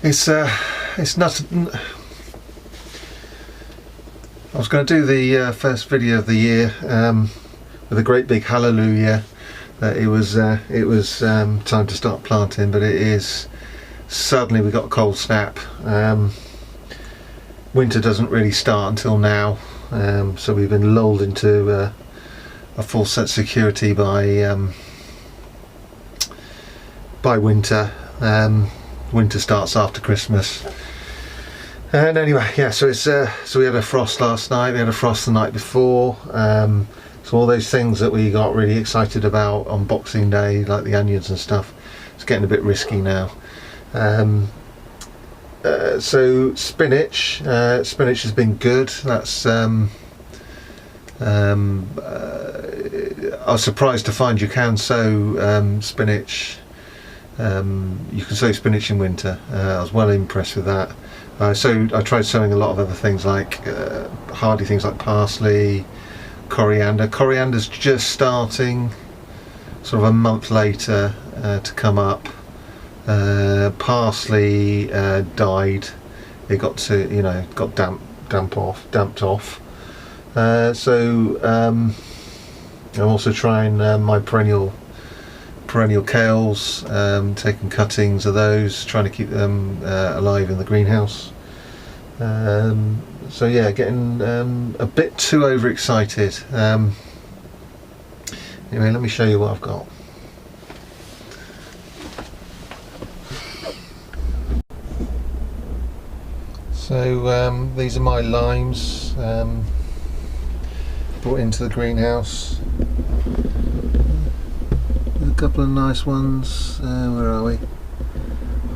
It's not. I was going to do the first video of the year with a great big hallelujah that it was time to start planting, but it is suddenly we got a cold snap. Winter doesn't really start until now, so we've been lulled into a full set of security by winter. Winter starts after Christmas. And anyway, yeah, so it's so we had a frost last night, we had a frost the night before, so all those things that we got really excited about on Boxing Day, like the onions and stuff, it's getting a bit risky now. So spinach has been good. That's I was surprised to find you can sow spinach. You can sow spinach in winter. I was well impressed with that. So I tried sowing a lot of other things like hardy things like parsley, coriander. Coriander's just starting, sort of a month later to come up. Parsley died. It got to got damped off. So I'm also trying my perennial kales, taking cuttings of those, trying to keep them alive in the greenhouse. So yeah, getting a bit too overexcited. Anyway, let me show you what I've got. So these are my limes brought into the greenhouse. A couple of nice ones. Where are we?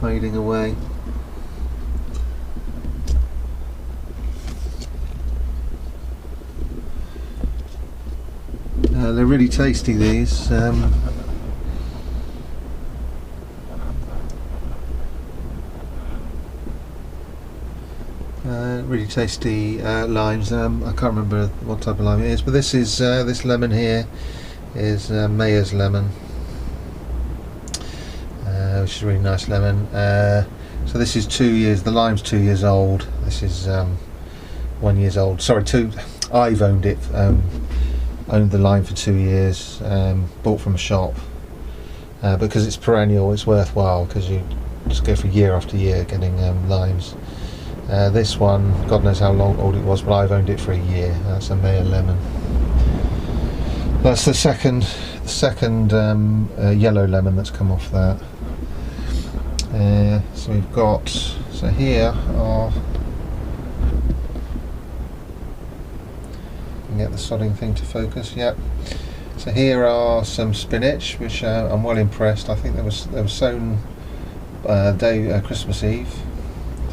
Hiding away. They're really tasty, these. Really tasty limes. I can't remember what type of lime it is, but this is this lemon here is Mayer's lemon, which is a really nice lemon. So this is 2 years. The lime's 2 years old. This is 1 year old. Sorry, two. I've owned it. Owned the lime for 2 years. Bought from a shop. Because it's perennial, it's worthwhile because you just go for year after year getting limes. This one, God knows how long old it was, but I've owned it for a year. That's a Mayer lemon. That's the second yellow lemon that's come off that. So we've got, so here are, can get the sodding thing to focus. Yep. So here are some spinach, which I'm well impressed. I think they were sown Christmas Eve.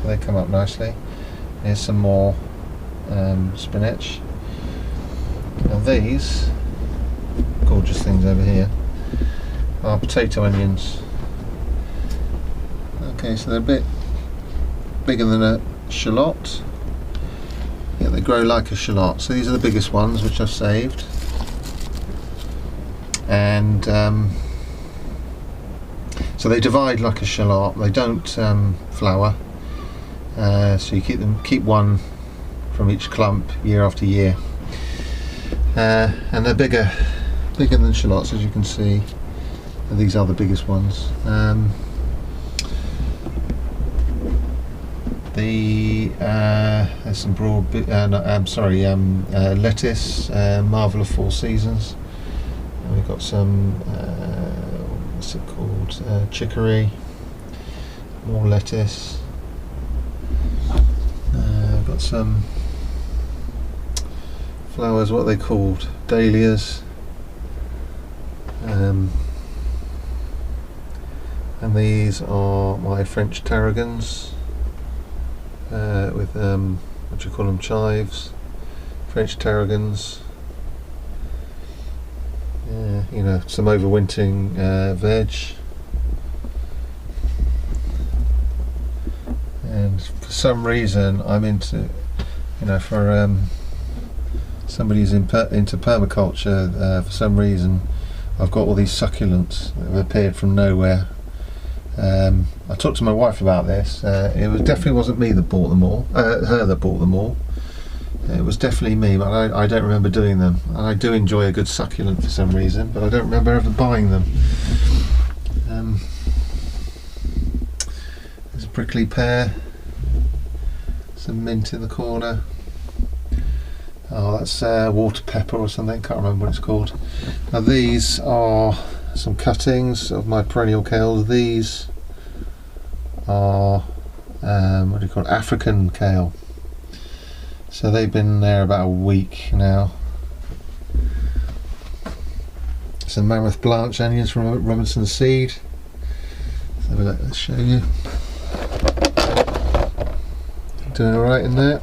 So they come up nicely. Here's some more spinach. Now these gorgeous things over here are potato onions. Okay, so they're a bit bigger than a shallot. Yeah, they grow like a shallot. So these are the biggest ones, which I've saved. And so they divide like a shallot. They don't flower. So you keep one from each clump year after year, and they're bigger than shallots, as you can see. And these are the biggest ones. There's some broad. Lettuce, Marvel of Four Seasons. And we've got some. What's it called? Chicory. More lettuce. Got some flowers, what are they called? Dahlias. And these are my French tarragons with what do you call them, chives. French tarragons. Some overwintering veg. And for some reason I'm into, for somebody who's into permaculture, for some reason I've got all these succulents that have appeared from nowhere. I talked to my wife about this. Definitely wasn't me that bought them all, her that bought them all. It was definitely me, but I don't remember doing them. And I do enjoy a good succulent for some reason, but I don't remember ever buying them. There's a prickly pear, some mint in the corner. Oh, that's water pepper or something, can't remember what it's called. Now these are some cuttings of my perennial kales. These are, what do you call it, African kale. So they've been there about a week now. Some Mammoth Blanche onions from Robinson Seed. Let's have a look, let's show you. Doing alright in there.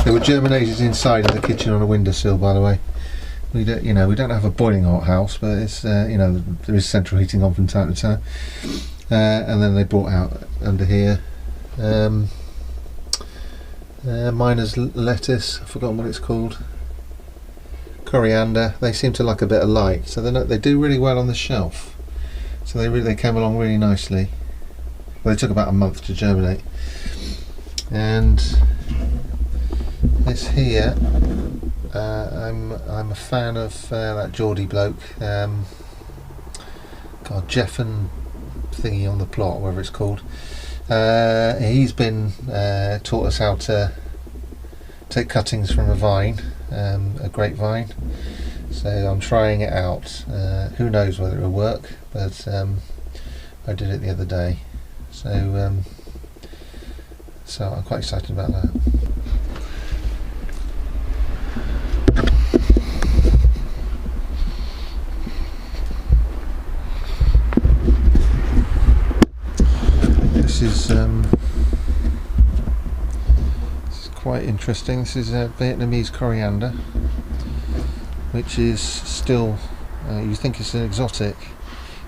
They were germinated inside in the kitchen on a windowsill, by the way. We don't, we don't have a boiling hot house, but it's, there is central heating on from time to time. And then they brought out under here. Miner's lettuce, I've forgotten what it's called. Coriander. They seem to like a bit of light, so they do really well on the shelf. So they came along really nicely. Well, they took about a month to germinate. And this here, I'm a fan of that Geordie bloke. God, Jeff and thingy on the plot, whatever it's called. He's been taught us how to take cuttings from a vine, a grapevine. So I'm trying it out. Who knows whether it will work, but I did it the other day. So I'm quite excited about that. This is quite interesting. This is Vietnamese coriander, which is still, you think it's an exotic.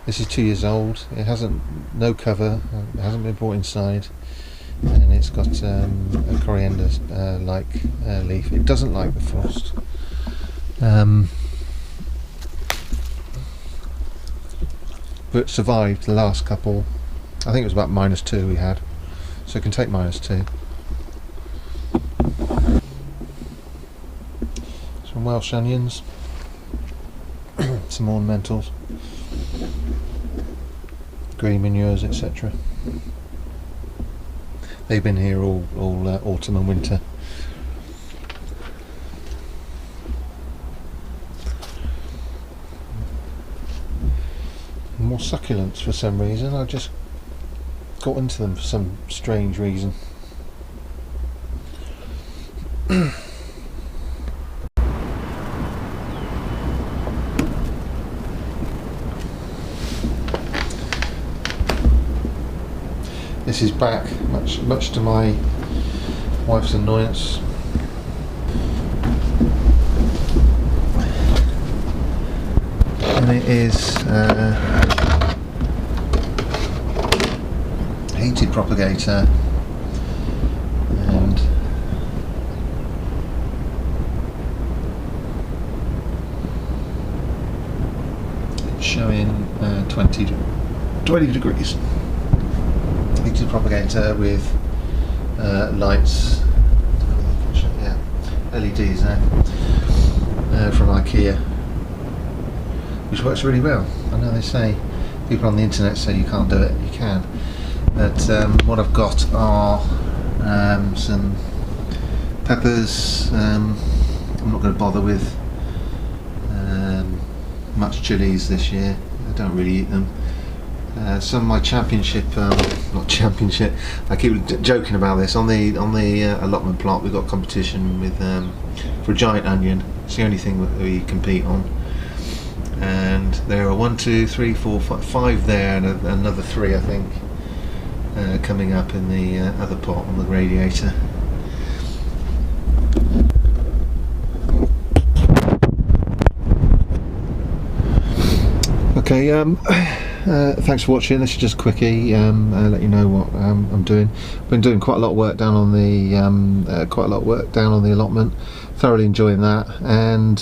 This is 2 years old. It hasn't, no cover, it hasn't been brought inside, and it's got a coriander like leaf. It doesn't like the frost. But survived the last couple. I think it was about -2 we had, so it can take -2. Some Welsh onions, some ornamentals, green manures, etc. They've been here all autumn and winter. More succulents for some reason. I just got into them for some strange reason. This is back, much to my wife's annoyance. And it is heated propagator, and it's showing 20 degrees. Heated propagator with lights, yeah, LEDs there, from IKEA, which works really well. I know they say, people on the internet say you can't do it, you can. But what I've got are some peppers. I'm not going to bother with much chilies this year. I don't really eat them. Some of my championship, not championship, I keep joking about this, on the allotment plot we've got competition with for a giant onion. It's the only thing that we compete on, and there are 1, 2, 3, 4, 5 there, and another 3 I think coming up in the other pot on the radiator. Okay, thanks for watching. This is just a quickie. I'll let you know what I'm doing. I've been doing quite a lot of work down on the allotment. Thoroughly enjoying that, and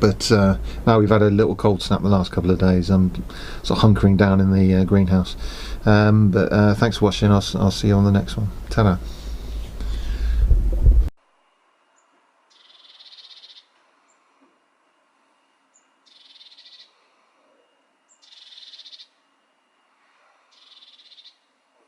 But now we've had a little cold snap the last couple of days. I'm sort of hunkering down in the greenhouse. But thanks for watching. I'll see you on the next one. Ta-da.